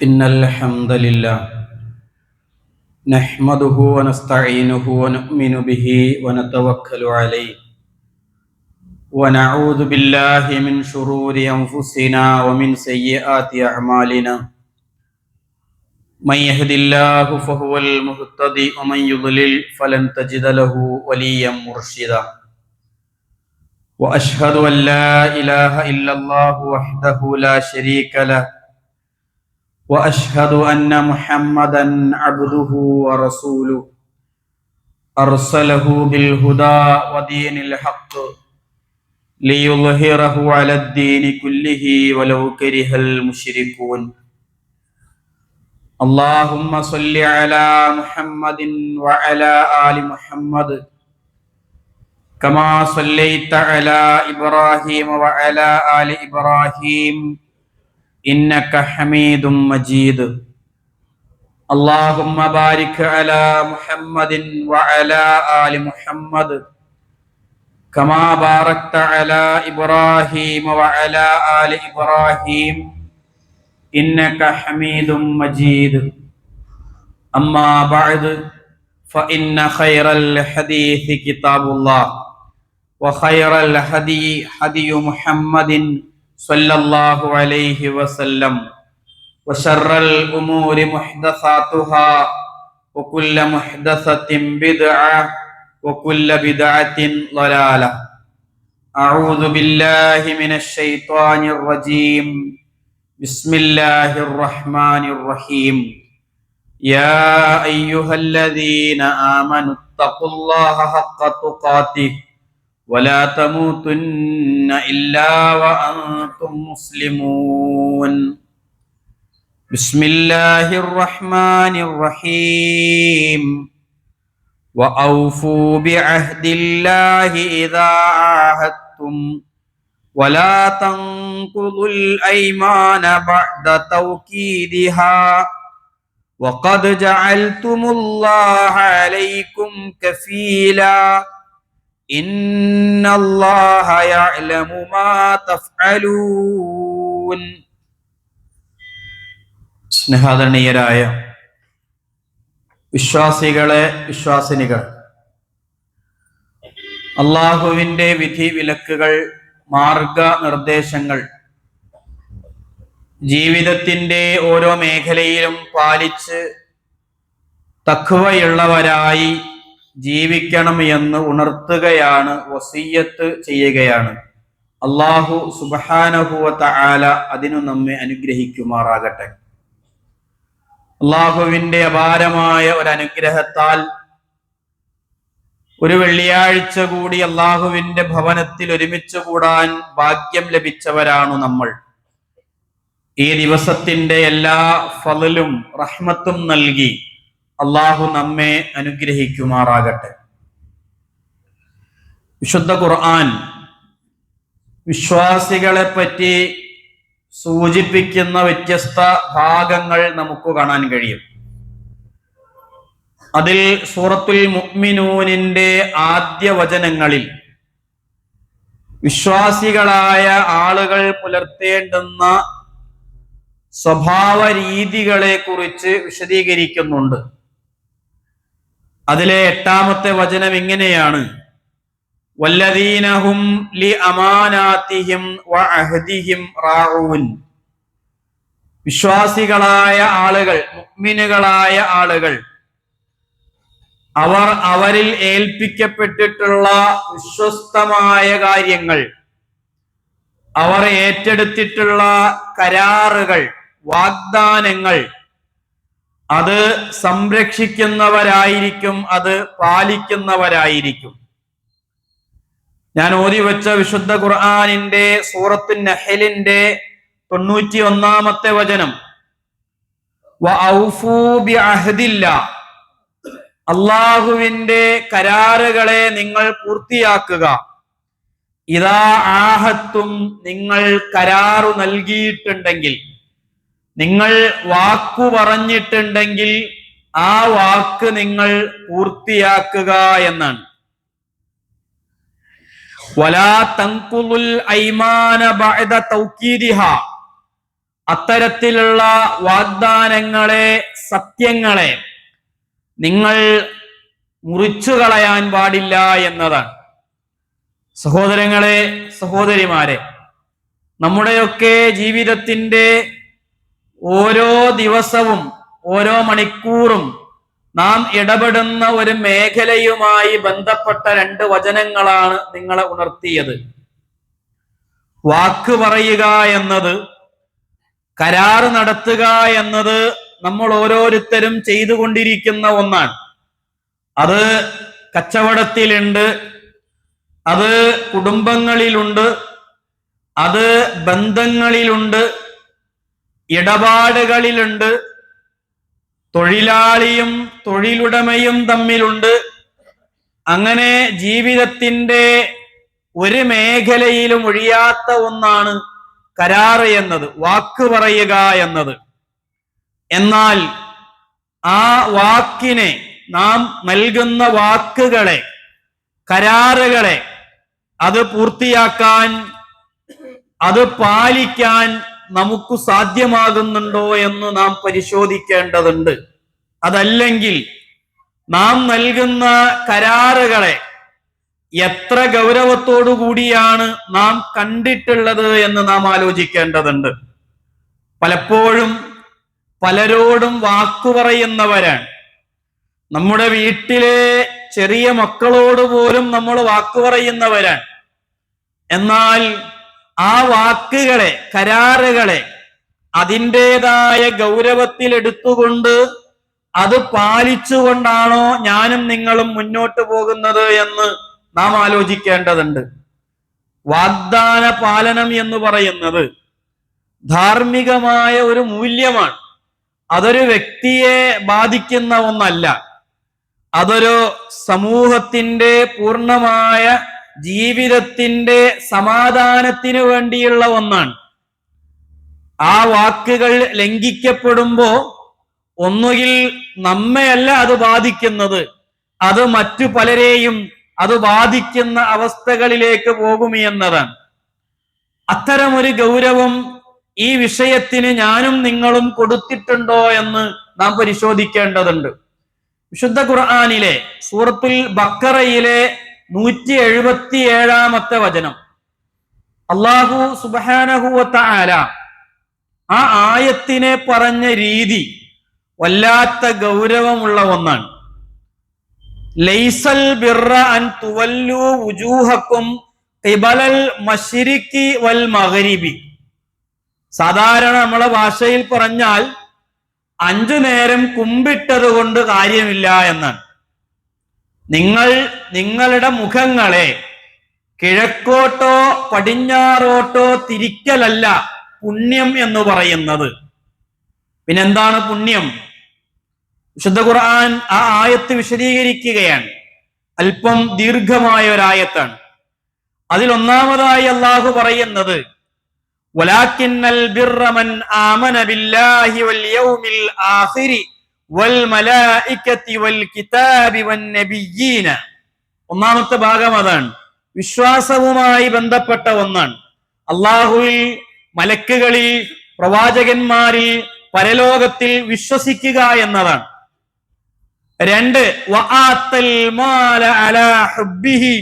إن الحمد لله نحمده ونستعينه ونؤمن به ونتوكل عليه ونعوذ بالله من شرور أنفسنا ومن سيئات أعمالنا من يهد الله فهو المهتدي ومن يضلل فلن تجد له وليا مرشدا وأشهد أن لا إله إلا الله وحده لا شريك له وأشهد أن محمدا عبده ورسوله أرسله بالهدى ودين الحق ليظهره على الدين كله ولو كره المشركون اللهم صل على محمد وعلى آل محمد كما صليت على إبراهيم وعلى آل إبراهيم إنك حميد مجيد اللهم بارك على محمد وعلى آل محمد كما باركت على إبراهيم وعلى آل إبراهيم إنك حميد مجيد أما بعد فإن خير الحديث كتاب الله وخير الهدي هدي محمد صلى الله عليه وسلم وشر الأمور محدثاتها وكل محدثة بدعة وكل بدعة ضلالة أعوذ بالله من الشيطان الرجيم بسم الله الرحمن الرحيم يا أيها الذين آمنوا اتقوا الله حق تقاته ولا تموتن إلا وأنتم مسلمون بسم الله الرحمن الرحيم وأوفوا بعهد الله إذا عاهدتم ولا تنقضوا الأيمان بعد توكيدها وقد جعلتم الله عليكم كفيلا إن الله يعلم ما تفعلون. സ്നേഹാദരണീയരായ വിശ്വാസികളെ, വിശ്വാസിനികൾ, അള്ളാഹുവിൻ്റെ വിധി വിലക്കുകൾ, മാർഗനിർദ്ദേശങ്ങൾ ജീവിതത്തിൻ്റെ ഓരോ മേഖലയിലും പാലിച്ച് തഖ്വയുള്ളവരായി ജീവിക്കണം എന്ന് ഉണർത്തുകയാണ്, വസിയ്യത്ത് ചെയ്യുകയാണ്. അല്ലാഹു സുബ്ഹാനഹു വ തആല അതിനു നമ്മെ അനുഗ്രഹിക്കുമാറാകട്ടെ. അല്ലാഹുവിൻ്റെ അപാരമായ ഒരു അനുഗ്രഹത്താൽ ഒരു വെള്ളിയാഴ്ച കൂടി അല്ലാഹുവിൻ്റെ ഭവനത്തിൽ ഒരുമിച്ച് കൂടാൻ ഭാഗ്യം ലഭിച്ചവരാണ് നമ്മൾ. ഈ ദിവസത്തിന്റെ എല്ലാ ഫളലും റഹ്മത്തും നൽകി അല്ലാഹു നമ്മെ അനുഗ്രഹിക്കുമാറാകട്ടെ. വിശുദ്ധ ഖുർആൻ വിശ്വാസികളെ പറ്റി സൂചിപ്പിക്കുന്ന വ്യത്യസ്ത ഭാഗങ്ങൾ നമുക്ക് കാണാൻ കഴിയും. അതിൽ സൂറത്തുൽ മുഅ്മിനൂനിന്റെ ആദ്യ വചനങ്ങളിൽ വിശ്വാസികളായ ആളുകൾ പുലർത്തേണ്ടുന്ന സ്വഭാവ രീതികളെ കുറിച്ച് വിശദീകരിക്കുന്നുണ്ട്. അതിലെ 8-ാമത്തെ വചനം ഇങ്ങനെയാണ്: വല്ലദീനഹും ലി അമാനാതിഹിം വഅഹദിഹിം റാഊൻ. വിശ്വാസികളായ ആളുകൾ, മുഅ്മിനുകളായ ആളുകൾ, അവർ അവരിൽ ഏൽപ്പിക്കപ്പെട്ടിട്ടുള്ള വിശ്വസ്തമായ കാര്യങ്ങൾ, അവർ ഏറ്റെടുത്തിട്ടുള്ള കരാറുകൾ, വാഗ്ദാനങ്ങൾ, അത് സംരക്ഷിക്കുന്നവരായിരിക്കും, അത് പാലിക്കുന്നവരായിരിക്കും. ഞാൻ ഓതി വെച്ച വിശുദ്ധ ഖുർആനിന്റെ സൂറത്തുൻ നഹ്ലിന്റെ 91-ാമത്തെ വചനം, വഔഫൂ ബിഅഹ്ദില്ലാഹ്. അല്ലാഹുവിന്റെ കരാറുകളെ നിങ്ങൾ പൂർത്തിയാക്കുക. ഇദാ ആഹത്തും, നിങ്ങൾ കരാറു നൽകിയിട്ടുണ്ടെങ്കിൽ, നിങ്ങൾ വാക്കു പറഞ്ഞിട്ടുണ്ടെങ്കിൽ ആ വാക്ക് നിങ്ങൾ പൂർത്തിയാക്കുക എന്നാണ്. വലാ തൻഖുലുൽ ഐമാന ബഅദ തൗകീദിഹാ. അത്തരത്തിലുള്ള വാഗ്ദാനങ്ങളെ, സത്യങ്ങളെ നിങ്ങൾ മുറിച്ചു കളയാൻ പാടില്ല എന്നതാണ്. സഹോദരങ്ങളെ, സഹോദരിമാരെ, നമ്മുടെയൊക്കെ ജീവിതത്തിന്റെ ഓരോ ദിവസവും ഓരോ മണിക്കൂറും നാം ഇടപെടുന്ന ഒരു മേഖലയുമായി ബന്ധപ്പെട്ട 2 വചനങ്ങളാണ് നിങ്ങളെ ഉണർത്തിയത്. വാക്ക് പറയുക എന്നത്, കരാറ് നടത്തുക എന്നത് നമ്മൾ ഓരോരുത്തരും ചെയ്തുകൊണ്ടിരിക്കുന്ന ഒന്നാണ്. അത് കച്ചവടത്തിലുണ്ട്, അത് കുടുംബങ്ങളിലുണ്ട്, അത് ബന്ധങ്ങളിലുണ്ട്, ഇടപാടുകളിലുണ്ട്, തൊഴിലാളിയും തൊഴിലുടമയും തമ്മിലുണ്ട്. അങ്ങനെ ജീവിതത്തിന്റെ ഒരു മേഖലയിലും ഒഴിയാത്ത ഒന്നാണ് കരാറ് എന്നത്, വാക്ക് പറയുക എന്നത്. എന്നാൽ ആ വാക്കിനെ, നാം നൽകുന്ന വാക്കുകളെ, കരാറുകളെ അത് പൂർത്തിയാക്കാൻ, അത് പാലിക്കാൻ നമുക്ക് സാധ്യമാകുന്നുണ്ടോ എന്ന് നാം പരിശോധിക്കേണ്ടതുണ്ട്. അതല്ലെങ്കിൽ നാം നൽകുന്ന കരാറുകളെ എത്ര ഗൗരവത്തോടു കൂടിയാണ് നാം കണ്ടിട്ടുള്ളത് എന്ന് നാം ആലോചിക്കേണ്ടതുണ്ട്. പലപ്പോഴും പലരോടും വാക്കു പറയുന്നവരാണ്. നമ്മുടെ വീട്ടിലെ ചെറിയ മക്കളോട് പോലും നമ്മൾ വാക്കു പറയുന്നവരാണ്. എന്നാൽ ആ വാക്കുകളെ, കരാറുകളെ അതിൻ്റെതായ ഗൗരവത്തിൽ എടുത്തുകൊണ്ട് അത് പാലിച്ചുകൊണ്ടാണോ ഞാനും നിങ്ങളും മുന്നോട്ട് പോകുന്നത് എന്ന് നാം ആലോചിക്കേണ്ടതുണ്ട്. വാഗ്ദാന പാലനം എന്ന് പറയുന്നത് ധാർമ്മികമായ ഒരു മൂല്യമാണ്. അതൊരു വ്യക്തിയെ ബാധിക്കുന്ന ഒന്നല്ല. അതൊരു സമൂഹത്തിന്റെ പൂർണ്ണമായ ജീവിതത്തിന്റെ സമാധാനത്തിന് വേണ്ടിയുള്ള ഒന്നാണ്. ആ വാക്കുകൾ ലംഘിക്കപ്പെടുമ്പോ ഒന്നുകിൽ നമ്മയല്ല അത് ബാധിക്കുന്നത്, അത് മറ്റു പലരെയും അത് ബാധിക്കുന്ന അവസ്ഥകളിലേക്ക് പോകും എന്നതാണ്. അത്തരമൊരു ഗൗരവം ഈ വിഷയത്തിന് ഞാനും നിങ്ങളും കൊടുത്തിട്ടുണ്ടോ എന്ന് നാം പരിശോധിക്കേണ്ടതുണ്ട്. വിശുദ്ധ ഖുർആനിലെ സൂറത്തുൽ ബഖറയിലെ 177-ാമത്തെ വചനം, അല്ലാഹു സുബ്ഹാനഹു വ തആല ആ ആയത്തിനെ പറഞ്ഞ രീതി വല്ലാത്ത ഗൗരവമുള്ള ഒന്നാണ്. ലൈസൽ ബിർറ അൻ തുവല്ലു വുജൂഹക്കും ഖിബലൽ മശ്രിഖി വൽ മഗ്രിബി. സാധാരണ നമ്മളെ ഭാഷയിൽ പറഞ്ഞാൽ 5 നേരം കുമ്പിട്ടത് കൊണ്ട് കാര്യമില്ല എന്നാണ്. നിങ്ങൾ നിങ്ങളുടെ മുഖങ്ങളെ കിഴക്കോട്ടോ പടിഞ്ഞാറോട്ടോ തിരിക്കലല്ല പുണ്യം എന്ന് പറയുന്നത്. പിന്നെന്താണ് പുണ്യം? വിശുദ്ധ ഖുർആൻ ആ ആയത്ത് വിശദീകരിക്കുകയാണ്. അല്പം ദീർഘമായ ഒരായത്താണ്. അതിൽ ഒന്നാമതായി അള്ളാഹു പറയുന്നത്, വലാകിന്നൽ ബിർറ മൻ ആമന ബില്ലാഹി വൽ യൗമിൽ ആഖിരി വൽ മലായികതി വൽ കിതാബി വൻ നബിയ്യീന. ഒന്നാമത്തെ ഭാഗം അതാണ്. വിശ്വാസവുമായി ബന്ധപ്പെട്ട ഒന്നാണ്. അള്ളാഹുവിൽ, മലക്കുകളിൽ, പ്രവാചകന്മാരിൽ, പരലോകത്തിൽ വിശ്വസിക്കുക എന്നതാണ്. 2 വആത്തൽ മാല അലാ ഹുബ്ബിഹി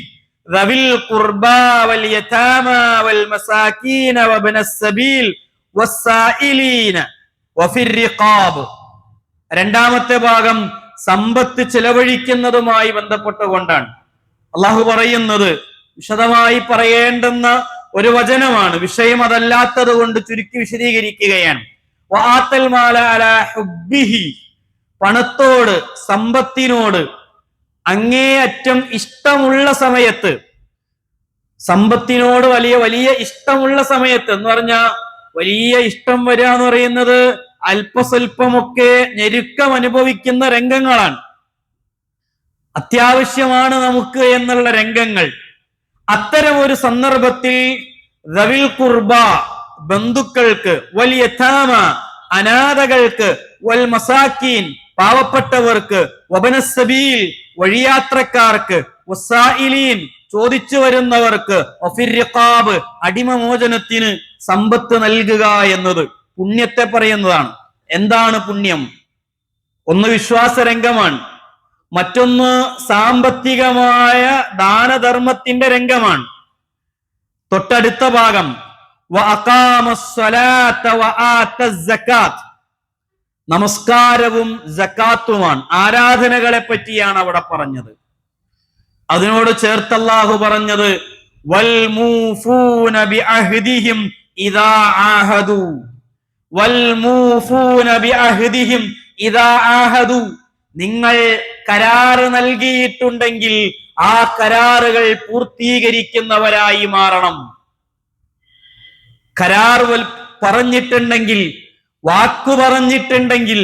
ദവിൽ ഖുർബാ വൽ യതാമാ വൽ മസാകീന വബ്നസ് സബീൽ വസ്സായിലീന വഫിർ റിഖാബ്. രണ്ടാമത്തെ ഭാഗം സമ്പത്ത് ചെലവഴിക്കുന്നതുമായി ബന്ധപ്പെട്ടുകൊണ്ടാണ്. അള്ളാഹു പറയുന്നത് വിശദമായി പറയേണ്ടുന്ന ഒരു വചനമാണ്. വിഷയം അതല്ലാത്തത് കൊണ്ട് ചുരുക്കി വിശദീകരിക്കുകയാണ്. വആത്തൽ മാല അലാ ഹുബ്ബിഹി, പണത്തോട്, സമ്പത്തിനോട് അങ്ങേയറ്റം ഇഷ്ടമുള്ള സമയത്ത്, സമ്പത്തിനോട് വലിയ വലിയ ഇഷ്ടമുള്ള സമയത്ത് എന്ന് പറഞ്ഞാൽ വലിയ ഇഷ്ടം വരിക എന്ന് പറയുന്നത് അല്പസ്വല്പമൊക്കെ ഞെരുക്കം അനുഭവിക്കുന്ന രംഗങ്ങളാണ്. അത്യാവശ്യമാണ് നമുക്ക് എന്നുള്ള രംഗങ്ങൾ. അത്തരം ഒരു സന്ദർഭത്തിൽ ദവിൽ ഖുർബ, ബന്ധുക്കൾക്ക്, വൽ യതാമ, അനാഥകൾക്ക്, വൽ മസാക്കീൻ, പാവപ്പെട്ടവർക്ക്, വബ്നസ് സബീൽ, വഴിയാത്രക്കാർക്ക്, വസ്സായിലീൻ, ചോദിച്ചു വരുന്നവർക്ക്, വഫിർ റിഖാബ്, അടിമമോചനത്തിന് സമ്പത്ത് നൽകുക എന്നത് പുണ്യത്തെ പറയുന്നതാണ്. എന്താണ് പുണ്യം? ഒന്ന് വിശ്വാസ രംഗമാണ്, മറ്റൊന്ന് സാമ്പത്തികമായ ദാനധർമ്മത്തിന്റെ രംഗമാണ്. തൊട്ടടുത്ത ഭാഗം നമസ്കാരവും സക്കാത്തുമാണ്. ആരാധനകളെ പറ്റിയാണ് അവിടെ പറഞ്ഞത്. അതിനോട് ചേർത്ത് അല്ലാഹു പറഞ്ഞത് വൽ മൂഫൂന ബിഅഹ്ദിഹിം ഇദാ ആഹദു, വൽ മൂഫൂന ബിഅഹ്ദിഹിം ഇദാ ആഹദു, നിങ്ങൾ കരാറ് നൽകിയിട്ടുണ്ടെങ്കിൽ ആ കരാറുകൾ പൂർത്തീകരിക്കുന്നവരായി മാറണം. കരാർ പറഞ്ഞിട്ടുണ്ടെങ്കിൽ, വാക്കു പറഞ്ഞിട്ടുണ്ടെങ്കിൽ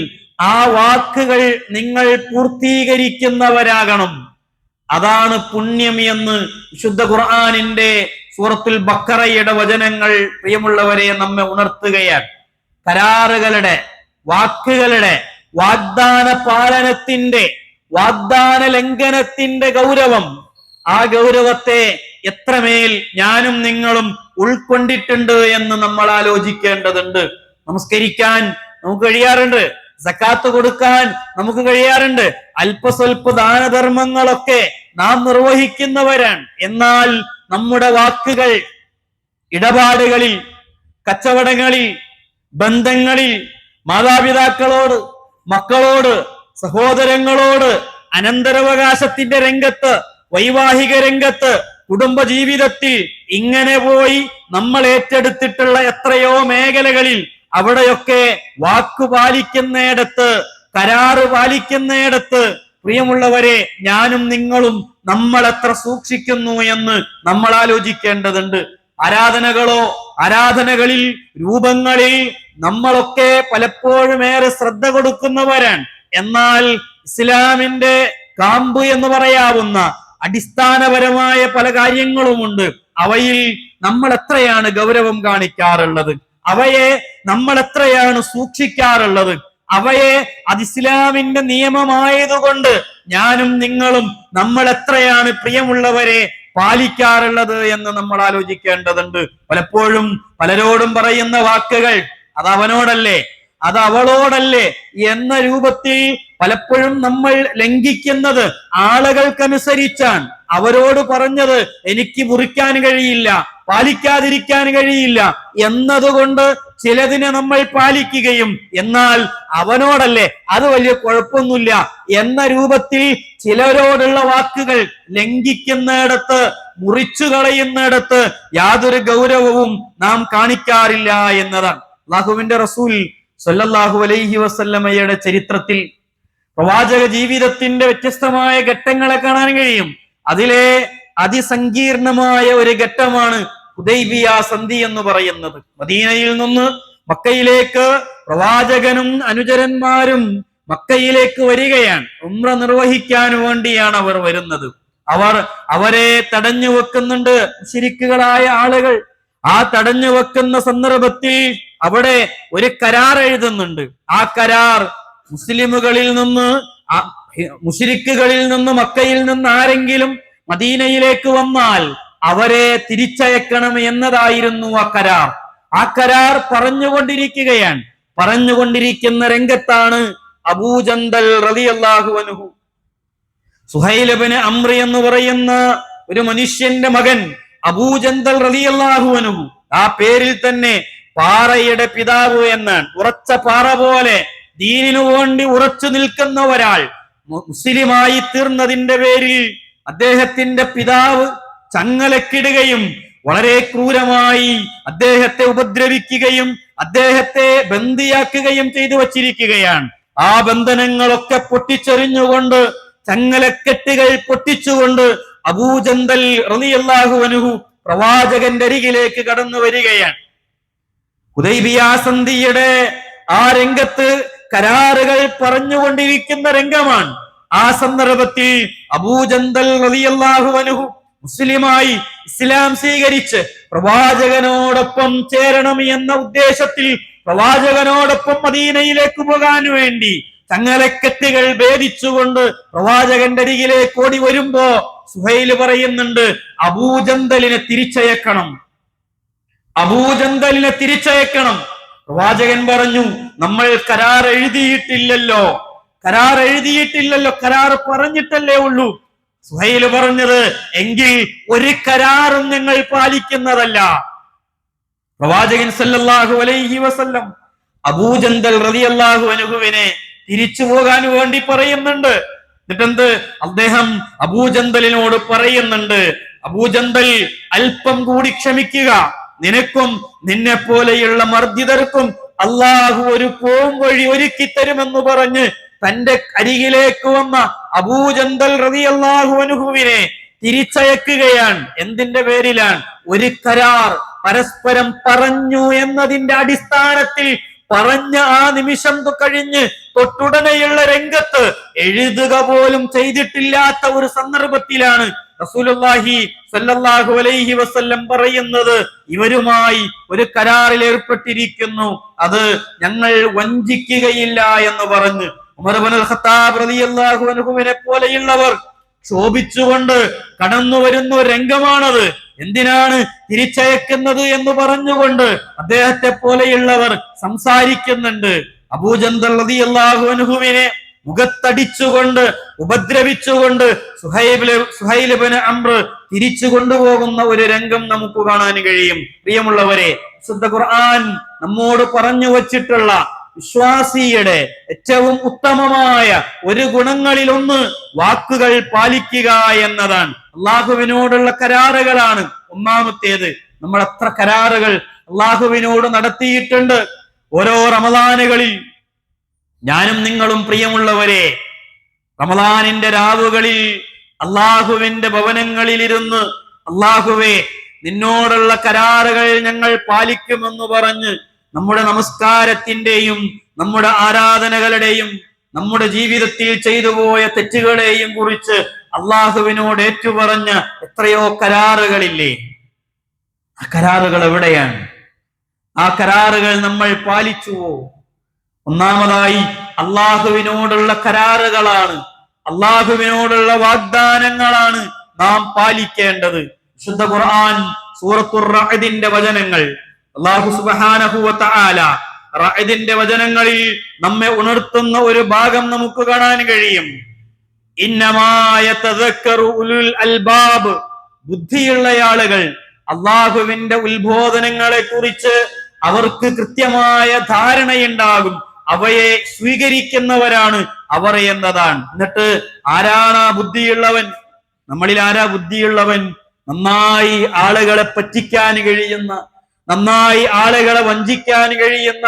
ആ വാക്കുകൾ നിങ്ങൾ പൂർത്തീകരിക്കുന്നവരാകണം. അതാണ് പുണ്യം എന്ന് വിശുദ്ധ ഖുർആനിന്റെ സൂറത്തുൽ ബഖറയുടെ വചനങ്ങൾ പ്രിയമുള്ളവരെ നമ്മെ ഉണർത്തുകയാണ്. കരാറുകളുടെ, വാക്കുകളുടെ, വാഗ്ദാന പാലനത്തിന്റെ, വാഗ്ദാന ലംഘനത്തിന്റെ ഗൗരവം, ആ ഗൗരവത്തെ എത്രമേൽ ഞാനും നിങ്ങളും ഉൾക്കൊണ്ടിട്ടുണ്ട് എന്ന് നമ്മൾ ആലോചിക്കേണ്ടതുണ്ട്. നമസ്കരിക്കാൻ നമുക്ക് കഴിയാറുണ്ട്, സക്കാത്ത് കൊടുക്കാൻ നമുക്ക് കഴിയാറുണ്ട്, അല്പസ്വല്പ ദാനധർമ്മങ്ങളൊക്കെ നാം നിർവഹിക്കുന്നവരാണ്. എന്നാൽ നമ്മുടെ വാക്കുകൾ, ഇടപാടുകളിൽ, കച്ചവടങ്ങളിൽ, ബന്ധങ്ങളിൽ, മാതാപിതാക്കളോട്, മക്കളോട്, സഹോദരങ്ങളോട്, അനന്തരാവകാശത്തിന്റെ രംഗത്ത്, വൈവാഹിക രംഗത്ത്, കുടുംബ ജീവിതത്തിൽ, ഇങ്ങനെ പോയി നമ്മൾ ഏറ്റെടുത്തിട്ടുള്ള എത്രയോ മേഖലകളിൽ അവിടെയൊക്കെ വാക്കു പാലിക്കുന്നിടത്ത്, കരാറ് പാലിക്കുന്നിടത്ത് പ്രിയമുള്ളവരെ ഞാനും നിങ്ങളും നമ്മൾ എത്ര സൂക്ഷിക്കുന്നു എന്ന് നമ്മൾ ആലോചിക്കേണ്ടതുണ്ട്. ആരാധനകളോ, ആരാധനകളിൽ, രൂപങ്ങളിൽ നമ്മളൊക്കെ പലപ്പോഴും ഏറെ ശ്രദ്ധ കൊടുക്കുന്നവരാണ്. എന്നാൽ ഇസ്ലാമിന്റെ കാമ്പ് എന്ന് പറയാവുന്ന അടിസ്ഥാനപരമായ പല കാര്യങ്ങളുമുണ്ട്. അവയിൽ നമ്മൾ എത്രയാണ് ഗൗരവം കാണിക്കാറുള്ളത്? അവയെ നമ്മൾ എത്രയാണ് സൂക്ഷിക്കാറുള്ളത്? അവയെ അത് ഇസ്ലാമിന്റെ നിയമമായതുകൊണ്ട് ഞാനും നിങ്ങളും നമ്മൾ എത്രയാണ് പ്രിയമുള്ളവരെ പാലിക്കാറുള്ളത് എന്ന് നമ്മൾ ആലോചിക്കേണ്ടതുണ്ട്. പലപ്പോഴും പലരോടും പറയുന്ന വാക്കുകൾ അത് അവനോടല്ലേ, അത് അവളോടല്ലേ എന്ന രൂപത്തിൽ പലപ്പോഴും നമ്മൾ ലംഘിക്കുന്നത് ആളുകൾക്കനുസരിച്ചാണ്. അവരോട് പറഞ്ഞത് എനിക്ക് മുറിക്കാൻ കഴിയില്ല, പാലിക്കാതിരിക്കാൻ കഴിയില്ല എന്നതുകൊണ്ട് ചിലതിനെ നമ്മൾ പാലിക്കുകയും, എന്നാൽ അവനോടല്ലേ അത് വലിയ കുഴപ്പമൊന്നുമില്ല എന്ന രൂപത്തിൽ ചിലരോടുള്ള വാക്കുകൾ ലംഘിക്കുന്നിടത്ത്, മുറിച്ചു കളയുന്നിടത്ത് യാതൊരു ഗൗരവവും നാം കാണിക്കാറില്ല എന്നതാണ്. അല്ലാഹുവിന്റെ റസൂൽ സ്വല്ലല്ലാഹു അലൈഹി വസല്ലമയുടെ ചരിത്രത്തിൽ പ്രവാചക ജീവിതത്തിന്റെ വ്യത്യസ്തമായ ഘട്ടങ്ങളെ കാണാൻ കഴിയും. അതിലെ അതിസങ്കീർണമായ ഒരു ഘട്ടമാണ് ഹുദൈബിയ സന്ധി എന്ന് പറയുന്നത്. മദീനയിൽ നിന്ന് മക്കയിലേക്ക് പ്രവാചകനും അനുചരന്മാരും മക്കയിലേക്ക് വരികയാണ്. ഉംറ നിർവഹിക്കാൻ വേണ്ടിയാണ് അവർ വരുന്നത്. അവരെ തടഞ്ഞു വെക്കുന്നുണ്ട് മുശ്രിക്കുകളായ ആളുകൾ. ആ തടഞ്ഞു വെക്കുന്ന സന്ദർഭത്തിൽ അവിടെ ഒരു കരാർ എഴുതുന്നുണ്ട്. ആ കരാർ മുസ്ലിമുകളിൽ നിന്ന്, മുശ്രിക്കുകളിൽ നിന്ന്, മക്കയിൽ നിന്ന് ആരെങ്കിലും മദീനയിലേക്ക് വന്നാൽ അവരെ തിരിച്ചയക്കണം എന്നതായിരുന്നു ആ കരാർ. ആ കരാർ പറഞ്ഞുകൊണ്ടിരിക്കുകയാണ്. പറഞ്ഞുകൊണ്ടിരിക്കുന്ന രംഗത്താണ് അബൂജന്തൽ റളിയല്ലാഹു അൻഹു, സുഹൈൽ ഇബ്നു അംർ എന്ന് പറയുന്ന ഒരു മനുഷ്യന്റെ മകൻ അബൂജന്തൽ റളിയല്ലാഹു അൻഹു, ആ പേരിൽ തന്നെ പാറയുടെ പിതാവ് എന്നാണ്. ഉറച്ച പാറ പോലെ ദീനിനു വേണ്ടി ഉറച്ചു നിൽക്കുന്ന ഒരാൾ മുസ്ലിമായി തീർന്നതിന്റെ പേരിൽ അദ്ദേഹത്തിന്റെ പിതാവ് ചങ്ങലക്കിടുകയും വളരെ ക്രൂരമായി അദ്ദേഹത്തെ ഉപദ്രവിക്കുകയും അദ്ദേഹത്തെ ബന്ദിയാക്കുകയും ചെയ്തു വച്ചിരിക്കുകയാണ്. ആ ബന്ധനങ്ങളൊക്കെ പൊട്ടിച്ചെറിഞ്ഞുകൊണ്ട്, ചങ്ങലക്കെട്ടുകൾ പൊട്ടിച്ചുകൊണ്ട് അബൂജന്തൽ റളിയല്ലാഹു അൻഹു പ്രവാചകന്റെ അരികിലേക്ക് കടന്നു വരികയാണ്. ഹുദൈബിയ സന്ധിയുടെ ആ രംഗത്ത് കരാറുകൾ പറഞ്ഞുകൊണ്ടിരിക്കുന്ന രംഗമാണ്. ആ സന്ദർഭത്തിൽ അബൂജന്തൽ റളിയല്ലാഹു അൻഹു മുസ്ലിമായി ഇസ്ലാം സ്വീകരിച്ച് പ്രവാചകനോടൊപ്പം ചേരണം എന്ന ഉദ്ദേശത്തിൽ പ്രവാചകനോടൊപ്പം മദീനയിലേക്ക് പോകാൻ വേണ്ടി ചങ്ങലക്കെട്ടുകൾ ഭേദിച്ചുകൊണ്ട് പ്രവാചകന്റെ അരികിലേക്ക് ഓടി വരുമ്പോ സുഹൈൽ പറയുന്നുണ്ട്, അബൂജന്തലിനെ തിരിച്ചയക്കണം, അബൂജന്തലിനെ തിരിച്ചയക്കണം. പ്രവാചകൻ പറഞ്ഞു, നമ്മൾ കരാർ എഴുതിയിട്ടില്ലല്ലോ, കരാർ പറഞ്ഞിട്ടല്ലേ ഉള്ളൂ. സുഹൈല് പറഞ്ഞത്, എങ്കിൽ ഒരു കരാറും ഞങ്ങൾ പാലിക്കുന്നതല്ല. പ്രവാചകൻ സല്ലല്ലാഹു അലൈഹി വസല്ലം അബൂജന്തൽ റളിയല്ലാഹു അൻഹുവിനെ തിരിച്ചു പോകാൻ വേണ്ടി പറയുന്നുണ്ട്. എന്നിട്ടെന്ത്, അദ്ദേഹം അബൂജന്തലിനോട് പറയുന്നുണ്ട്, അബൂജന്തൽ അല്പം കൂടി ക്ഷമിക്കുക, നിനക്കും നിന്നെ പോലെയുള്ള മർദ്ദിതർക്കും അള്ളാഹു ഒരു പോംവഴി ഒരുക്കി തരുമെന്ന് പറഞ്ഞ് തന്റെ അരികിലേക്ക് വന്ന അബൂജന്തൽ റളിയല്ലാഹു അൻഹുവിനെ തിരിച്ചയക്കുകയാണ്. എന്തിന്റെ പേരിലാണ്? ഒരു കരാർ പരസ്പരം പറഞ്ഞു എന്നതിന്റെ അടിസ്ഥാനത്തിൽ പറഞ്ഞ ആ നിമിഷം കഴിഞ്ഞ് തൊട്ടുടനെയുള്ള രംഗത്ത് എഴുതുക പോലും ചെയ്തിട്ടില്ലാത്ത ഒരു സന്ദർഭത്തിലാണ് റസൂലുള്ളാഹി സ്വല്ലല്ലാഹു അലൈഹി വസല്ലം പറയുന്നത്, ഇവരുമായി ഒരു കരാറിൽ ഏർപ്പെട്ടിരിക്കുന്നു, അത് ഞങ്ങൾ വഞ്ചിക്കുകയില്ല എന്ന് പറഞ്ഞ്. ഉമർ ഇബ്നുൽ ഖത്താബ് റളിയല്ലാഹു അൻഹുവിനെ പോലെയുള്ളവർ ക്ഷോഭിച്ചുകൊണ്ട് കടന്നു വരുന്ന ഒരു രംഗമാണത്. എന്തിനാണ് തിരിച്ചയക്കുന്നത് എന്ന് പറഞ്ഞുകൊണ്ട് അദ്ദേഹത്തെ പോലെയുള്ളവർ സംസാരിക്കുന്നുണ്ട്. അബൂജന്തൽ റളിയല്ലാഹു അൻഹുവിനെ മുഖത്തടിച്ചുകൊണ്ട് ഉപദ്രവിച്ചുകൊണ്ട് സുഹൈൽ ഇബ്നു അംർ തിരിച്ചു കൊണ്ടുപോകുന്ന ഒരു രംഗം നമുക്ക് കാണാൻ കഴിയും. പ്രിയമുള്ളവരെ, വിശുദ്ധ ഖുർആൻ നമ്മോട് പറഞ്ഞു വച്ചിട്ടുള്ള വിശ്വാസിയുടെ ഏറ്റവും ഉത്തമമായ ഒരു ഗുണങ്ങളിൽ ഒന്ന് വാക്കുകൾ പാലിക്കുക എന്നതാണ്. അള്ളാഹുവിനോടുള്ള കരാറുകളാണ് ഒന്നാമത്തേത്. നമ്മൾ എത്ര കരാറുകൾ അള്ളാഹുവിനോട് നടത്തിയിട്ടുണ്ട്. ഓരോ റമദാനുകളിൽ ഞാനും നിങ്ങളും പ്രിയമുള്ളവരെ റമദാനിന്റെ രാവുകളിൽ അള്ളാഹുവിന്റെ ഭവനങ്ങളിലിരുന്ന്, അള്ളാഹുവേ നിന്നോടുള്ള കരാറുകൾ ഞങ്ങൾ പാലിക്കുമെന്ന് പറഞ്ഞ് നമ്മുടെ നമസ്കാരത്തിന്റെയും നമ്മുടെ ആരാധനകളുടെയും നമ്മുടെ ജീവിതത്തിൽ ചെയ്തു പോയ തെറ്റുകളെയും കുറിച്ച് അള്ളാഹുവിനോട് ഏറ്റുപറഞ്ഞ എത്രയോ കരാറുകളില്ലേ? ആ കരാറുകൾ എവിടെയാണ്? ആ കരാറുകൾ നമ്മൾ പാലിച്ചുവോ? ഒന്നാമതായി അള്ളാഹുവിനോടുള്ള കരാറുകളാണ്, അള്ളാഹുവിനോടുള്ള വാഗ്ദാനങ്ങളാണ് നാം പാലിക്കേണ്ടത്. വിശുദ്ധ ഖുർആൻ സൂറത്തുർ റഅദിന്റെ വചനങ്ങൾ, അല്ലാഹു സുബ്ഹാനഹു വ തആല റഅദിന്റെ വചനങ്ങളിൽ നമ്മെ ഉണർത്തുന്ന ഒരു ഭാഗം നമുക്ക് കാണാൻ കഴിയും. ഇന്നമാ യതദക്കറു ഉലുൽ അൽബാബ്, ബുദ്ധിയുള്ള ആളുകൾ, അള്ളാഹുവിന്റെ ഉത്ബോധനങ്ങളെ കുറിച്ച് അവർക്ക് കൃത്യമായ ധാരണയുണ്ടാകും, അവയെ സ്വീകരിക്കുന്നവരാണ് അവർ എന്നതാണ്. എന്നിട്ട് ആരാണ് ആ ബുദ്ധിയുള്ളവൻ? നമ്മളിൽ ആരാ ബുദ്ധിയുള്ളവൻ? നന്നായി ആളുകളെ പറ്റിക്കാൻ കഴിയുന്ന, നന്നായി ആളുകളെ വഞ്ചിക്കാൻ കഴിയുന്ന,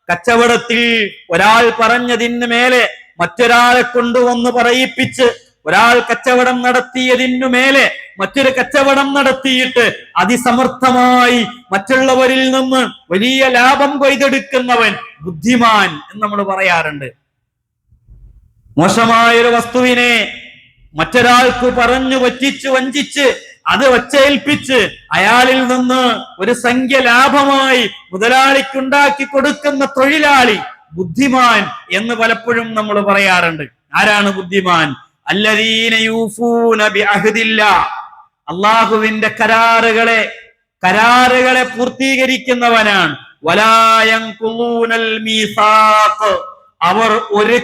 കച്ചവടത്തിൽ ഒരാൾ പറഞ്ഞതിന് മേലെ മറ്റൊരാളെ കൊണ്ടുവന്ന് പറയിപ്പിച്ച്, ഒരാൾ കച്ചവടം നടത്തിയതിനു മേലെ മറ്റൊരു കച്ചവടം നടത്തിയിട്ട് അതിസമർത്ഥമായി മറ്റുള്ളവരിൽ നിന്ന് വലിയ ലാഭം കൊയ്തെടുക്കുന്നവൻ ബുദ്ധിമാൻ എന്ന് നമ്മൾ പറയാറുണ്ട്. മോശമായൊരു വസ്തുവിനെ മറ്റൊരാൾക്ക് പറഞ്ഞു പറ്റിച്ച് വഞ്ചിച്ച് അത് വച്ചേൽപ്പിച്ച് അയാളിൽ നിന്ന് ഒരു സംഖ്യ ലാഭമായി മുതലാളിക്കുണ്ടാക്കി കൊടുക്കുന്ന തൊഴിലാളി ബുദ്ധിമാൻ എന്ന് പലപ്പോഴും നമ്മൾ പറയാറുണ്ട്. ആരാണ് ബുദ്ധിമാൻ? അല്ലദീന യൂഫൂന ബിഅഹ്ദില്ലാഹ്, അല്ലാഹുവിന്റെ കരാറുകളെ പൂർത്തീകരിക്കുന്നവനാണ്. വലാ യൻഖുലൂനൽ മീസാഖ്, അവർ ഒരു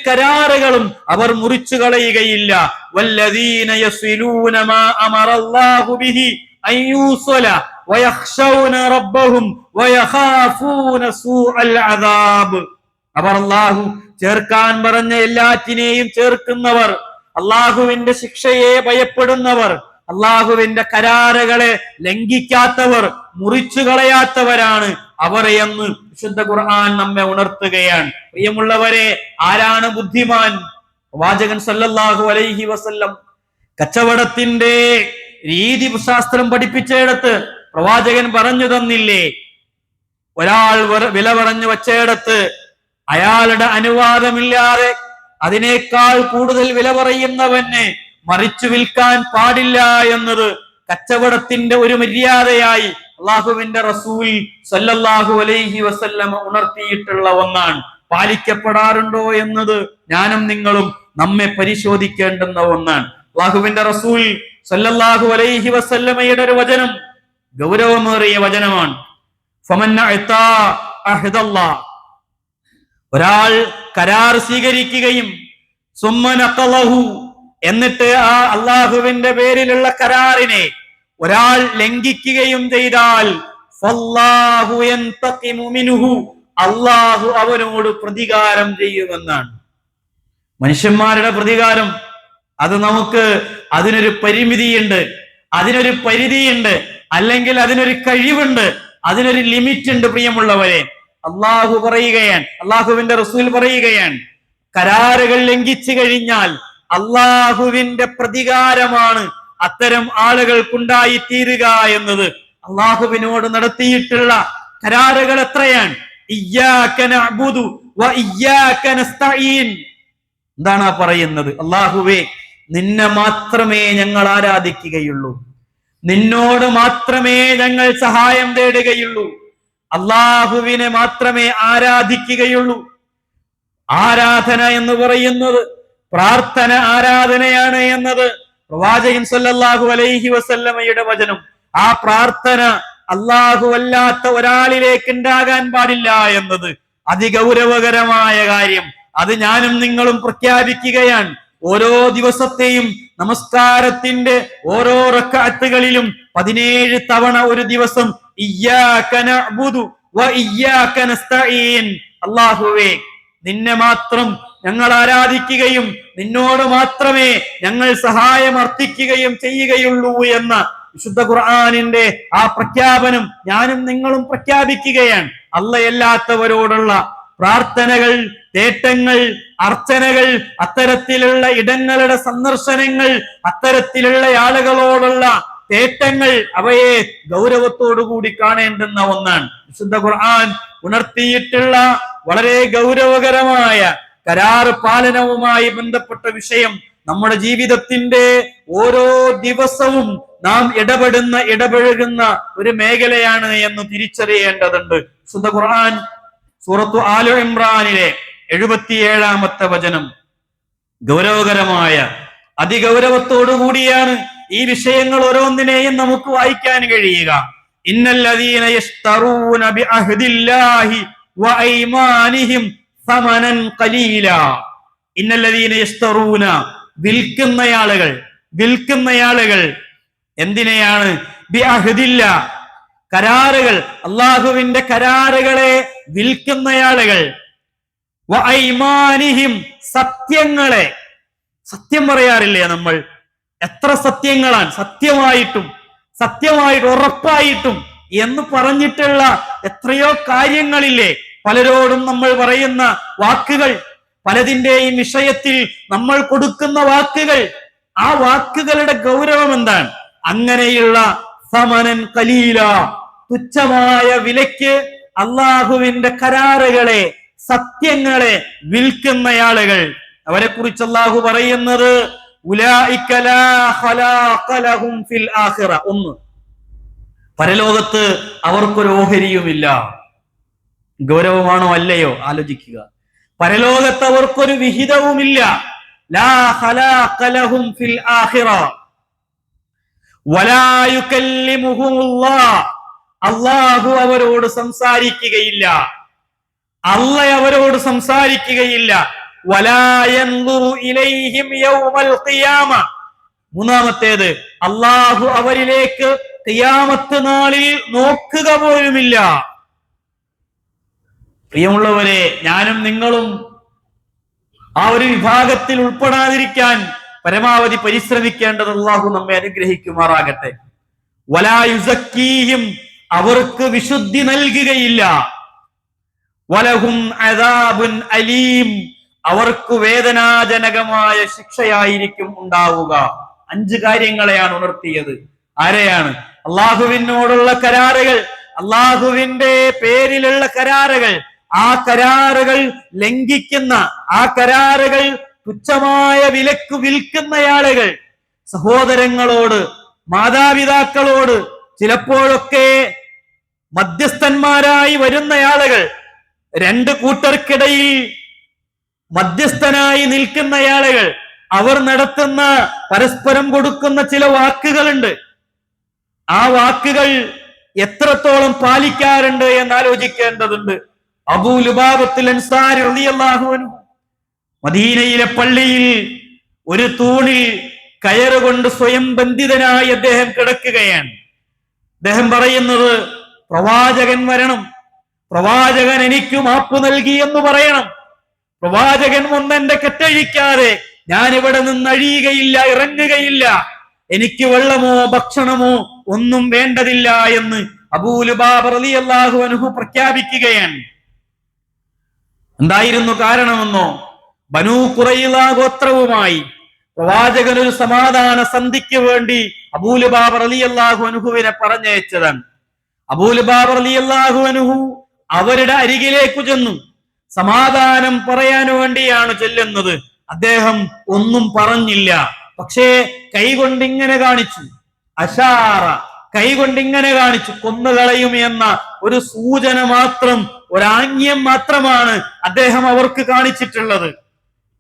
കരാറുകളും അവർ മുറിച്ചു കളയുകയില്ല. വല്ലദീന യസ്വിലൂന മാ അമറല്ലാഹു ബിഹി അയ്യൂസല വയഖ്ശൗന റബ്ബഹും വയഖാഫൂന സൂഅൽ അദാബ്, അവർ അല്ലാഹു ചേർക്കാൻ പറഞ്ഞ എല്ലാറ്റിനെയും ചേർക്കുന്നവർ, അള്ളാഹുവിന്റെ ശിക്ഷയെ ഭയപ്പെടുന്നവർ, അള്ളാഹുവിന്റെ കരാറുകളെ ലംഘിക്കാത്തവർ, മുറിച്ചു കളയാത്തവരാണ് അവർ എന്ന് വിശുദ്ധ ഖുർആൻ നമ്മെ ഉണർത്തുകയാണ്. പ്രിയമുള്ളവരെ, ആരാണ് ബുദ്ധിമാൻ? പ്രവാചകൻ സല്ലല്ലാഹു അലൈഹി വസല്ലം കച്ചവടത്തിന്റെ രീതി ശാസ്ത്രം പഠിപ്പിച്ചയിടത്ത് പ്രവാചകൻ പറഞ്ഞു തന്നില്ലേ? ഒരാൾ വില പറഞ്ഞു വച്ചയിടത്ത് അയാളുടെ അനുവാദമില്ലാതെ അതിനേക്കാൾ കൂടുതൽ വില പറയുന്നവന് മറിച്ചു വിൽക്കാൻ പാടില്ല എന്നത് കച്ചവടത്തിന്റെ ഒരു മര്യാദയായി അള്ളാഹുവിന്റെ റസൂൽ സല്ലല്ലാഹു അലൈഹി വസല്ലം ഉണർത്തിയിട്ടുള്ള ഒന്നാണ്. പാലിക്കപ്പെടാറുണ്ടോ എന്നത് ഞാനും നിങ്ങളും നമ്മെ പരിശോധിക്കേണ്ടുന്ന ഒന്നാണ്. അള്ളാഹുവിന്റെ റസൂൽ സല്ലല്ലാഹു അലൈഹി വസല്ലമയുടെ ഒരു വചനം ഗൗരവമേറിയ വചനമാണ്. ഫമൻ അഅതാ അഹ്ദല്ലാഹ്, ഒരാൾ കരാർ സ്വീകരിക്കുകയും സുമ്മ നഖലഹു, എന്നിട്ട് ആ അള്ളാഹുവിന്റെ പേരിലുള്ള കരാറിനെ ഒരാൾ ലംഘിക്കുകയും ചെയ്താൽ ഫല്ലാഹു യന്തഖിമു മിൻഹു, അള്ളാഹു അവനോട് പ്രതികാരം ചെയ്യുമെന്നാണ്. മനുഷ്യന്മാരുടെ പ്രതികാരം അത് നമുക്ക് അതിനൊരു പരിമിതിയുണ്ട്, അതിനൊരു പരിധിയുണ്ട്, അല്ലെങ്കിൽ അതിനൊരു കഴിവുണ്ട്, അതിനൊരു ലിമിറ്റ് ഉണ്ട്. പ്രിയമുള്ളവരെ, അള്ളാഹു പറയുകയാണ്, അള്ളാഹുവിന്റെ റസൂൽ പറയുകയാണ്, കരാറുകൾ ലംഘിച്ചു കഴിഞ്ഞാൽ അള്ളാഹുവിന്റെ പ്രതികാരമാണ് അത്തരം ആളുകൾക്കുണ്ടായി തീരുക എന്നത്. അള്ളാഹുവിനോട് നടത്തിയിട്ടുള്ള കരാറുകൾ എത്രയാണ്? ഇയ്യാക നഅ്ബുദു വ ഇയ്യാക നസ്തഈൻ. എന്താണ് ആ പറയുന്നത്? അള്ളാഹുവേ, നിന്നെ മാത്രമേ ഞങ്ങൾ ആരാധിക്കുകയുള്ളൂ, നിന്നോട് മാത്രമേ ഞങ്ങൾ സഹായം തേടുകയുള്ളൂ, അള്ളാഹുവിനെ മാത്രമേ ആരാധിക്കുകയുള്ളൂ. ആരാധന എന്ന് പറയുന്നത് പ്രാർത്ഥന ആരാധനയാണ് എന്നത് പ്രവാചകൻ സല്ലല്ലാഹു അലൈഹി വസല്ലമയുടെ വചനം. ആ പ്രാർത്ഥന അല്ലാഹു അല്ലാത്ത ഒരാളിലേക്ക് ഉണ്ടാകാൻ പാടില്ല എന്നത് അതിഗൗരവകരമായ കാര്യം. അത് ഞാനും നിങ്ങളും പ്രഖ്യാപിക്കുകയാണ്. ഓരോ ദിവസത്തെയും നമസ്കാരത്തിന്റെ ഓരോ റക്അത്തുകളിലും 17 തവണ ഒരു ദിവസം ഇയ്യാക നഅ്ബുദു വ ഇയ്യാക നസ്തഈൻ, അല്ലാഹുവേ, നിന്നെ മാത്രം ഞങ്ങൾ ആരാധിക്കുകയും നിന്നോട് മാത്രമേ ഞങ്ങൾ സഹായം അർത്ഥിക്കുകയും ചെയ്യുകയുള്ളൂ എന്ന വിശുദ്ധ ഖുർആനിന്റെ ആ പ്രഖ്യാപനം ഞാനും നിങ്ങളും പ്രഖ്യാപിക്കുകയാണ്. അല്ലാത്തവരോടുള്ള പ്രാർത്ഥനകൾ, തേട്ടങ്ങൾ, അർച്ചനകൾ, അത്തരത്തിലുള്ള ഇടങ്ങളുടെ സന്ദർശനങ്ങൾ, അത്തരത്തിലുള്ള ആളുകളോടുള്ള തേട്ടങ്ങൾ, അവയെ ഗൗരവത്തോടുകൂടി കാണേണ്ടുന്ന ഒന്നാണ്. വിശുദ്ധ ഖുർആൻ ഉണർത്തിയിട്ടുള്ള വളരെ ഗൗരവകരമായ കരാർ പാലനവുമായി ബന്ധപ്പെട്ട വിഷയം നമ്മുടെ ജീവിതത്തിന്റെ ഓരോ ദിവസവും നാം ഇടപഴകുന്ന ഒരു മേഖലയാണ് എന്ന് തിരിച്ചറിയേണ്ടതുണ്ട്. വിശുദ്ധ ഖുർആൻ സൂറത്തു ആലു ഇമ്രാനിലെ 77-ാമത്തെ വചനം ഗൗരവകരമായ അതിഗൗരവത്തോടു കൂടിയാണ് ഈ വിഷയങ്ങൾ ഓരോന്നിനെയും നമുക്ക് വായിക്കാൻ കഴിയുക. ഇന്നല്ലദീന യശ്തറൂന ബിഅഹ്ദില്ലാഹി വഅയ്മാനിഹിം സമനൻ ഖലീലാ. ഇന്നല്ലദീന യശ്തറൂന, വിൽക്കുന്നയാളുകൾ എന്തിനെയാണ്? ബിഅഹ്ദില്ലാ, കരാറുകൾ, അള്ളാഹുവിന്റെ കരാറുകളെ വിൽക്കുന്നയാളുകൾ. വഅയ്മാനിഹിം, സത്യങ്ങളെ. സത്യം പറയാറില്ലേ നമ്മൾ? എത്ര സത്യങ്ങളാണ് സത്യമായിട്ട് ഉറപ്പായിട്ടും എന്ന് പറഞ്ഞിട്ടുള്ള എത്രയോ കാര്യങ്ങളില്ലേ? പലരോടും നമ്മൾ പറയുന്ന വാക്കുകൾ, പലതിന്റെയും വിഷയത്തിൽ നമ്മൾ കൊടുക്കുന്ന വാക്കുകൾ, ആ വാക്കുകളുടെ ഗൗരവം എന്താണ്? അങ്ങനെയുള്ള സമനൻ ഖലീല, തുച്ഛമായ വിലയ്ക്ക് അള്ളാഹുവിന്റെ കരാറുകളെ, സത്യങ്ങളെ വിൽക്കുന്നയാളുകൾ, അവരെ കുറിച്ച് അള്ളാഹു പറയുന്നത് ഉലൈക ലാ ഖലാഖ ലഹും ഫിൽ ആഖിറ. ഒന്ന്, പരലോകത്ത് അവർക്കൊരു ഓഹരിയുമില്ല. ഗൗരവമാണോ അല്ലയോ ആലോചിക്കുക. പരലോകത്ത് അവർക്കൊരു വിഹിതവുമില്ല. ലാ ഖലാഖ ലഹും ഫിൽ ആഖിറ വലാ യുകല്ലിമുഹുമുല്ലാഹ്, അല്ലാഹു അവരോട് സംസാരിക്കുകയില്ല, അല്ലാഹു അവരോട് സംസാരിക്കുകയില്ല. വലാ യൻദുറു ഇലൈഹിം യൗമൽ ഖിയാമ. മൂന്നാമത്തേത്, അല്ലാഹു അവരിലേക്ക് ഖിയാമത്ത് നാളിൽ നോക്കുക പോലുമില്ല. പ്രിയമുള്ളവരെ, ഞാനും നിങ്ങളും ആ ഒരു വിഭാഗത്തിൽ ഉൾപ്പെടാതിരിക്കാൻ പരമാവധി പരിശ്രമിക്കേണ്ടത് അല്ലാഹു നമ്മെ അനുഗ്രഹിക്കുമാറാകട്ടെ. വലാ യുസക്കീഹിം, അവർക്ക് വിശുദ്ധി നൽകുകയില്ല. വലഹും അദാബുൻ അലീം, അവർക്ക് വേദനാജനകമായ ശിക്ഷയായിരിക്കും ഉണ്ടാവുക. 5 കാര്യങ്ങളെയാണ് ഉണർത്തിയത്. ആരെയാണ്? അള്ളാഹുവിനോടുള്ള കരാറുകൾ, അള്ളാഹുവിന്റെ പേരിലുള്ള കരാറുകൾ, ആ കരാറുകൾ ലംഘിക്കുന്ന, ആ കരാറുകൾ തുച്ഛമായ വിലക്ക് വിൽക്കുന്നയാളുകൾ, സഹോദരങ്ങളോട്, മാതാപിതാക്കളോട്, ചിലപ്പോഴൊക്കെ മധ്യസ്ഥന്മാരായി വരുന്നയാളുകൾ, 2 കൂട്ടർക്കിടയിൽ മധ്യസ്ഥനായി നിൽക്കുന്നയാളുകൾ, അവർ നടത്തുന്ന പരസ്പരം കൊടുക്കുന്ന ചില വാക്കുകളുണ്ട്. ആ വാക്കുകൾ എത്രത്തോളം പാലിക്കാറുണ്ട് എന്ന് ആലോചിക്കേണ്ടതുണ്ട്. അബൂ ലുബാബത്തുൽ അൻസാരി റളിയല്ലാഹു അൻഹു മദീനയിലെ പള്ളിയിൽ ഒരു തൂണിൽ കയറുകൊണ്ട് സ്വയം ബന്ധിതനായി അദ്ദേഹം കിടക്കുകയാണ്. അദ്ദേഹം പറയുന്നത്, പ്രവാചകൻ വരണം, പ്രവാചകൻ എനിക്ക് മാപ്പ് നൽകി എന്ന് പറയണം, പ്രവാചകൻ ഒന്നെന്റെ കെട്ടഴിക്കാതെ ഞാൻ ഇവിടെ നിന്ന് അഴിയുകയില്ല, ഇറങ്ങുകയില്ല, എനിക്ക് വെള്ളമോ ഭക്ഷണമോ ഒന്നും വേണ്ടതില്ല എന്ന് അബൂ ലുബാബ റളിയല്ലാഹു അൻഹു പ്രഖ്യാപിക്കുകയാണ്. എന്തായിരുന്നു കാരണമെന്നോ? ബനൂ ഖുറൈള ഗോത്രവുമായി പ്രവാചകൻ ഒരു സമാധാന സന്ധിക്ക് വേണ്ടി അബൂ ലുബാബ റളിയല്ലാഹു അൻഹുവിനെ പറഞ്ഞയച്ചതാണ്. അബൂ ലുബാബ റളിയല്ലാഹു അൻഹു അവരുടെ അരികിലേക്ക് ചെന്നു. സമാധാനം പറയാൻ വേണ്ടിയാണ് ചെല്ലുന്നത്. അദ്ദേഹം ഒന്നും പറഞ്ഞില്ല, പക്ഷേ കൈകൊണ്ട് ഇങ്ങനെ കാണിച്ചു, അശാറ, കൈകൊണ്ട് ഇങ്ങനെ കാണിച്ചു, കൊന്നുകളയും എന്ന ഒരു സൂചന മാത്രം, ഒരാംഗ്യം മാത്രമാണ് അദ്ദേഹം അവർക്ക് കാണിച്ചിട്ടുള്ളത്.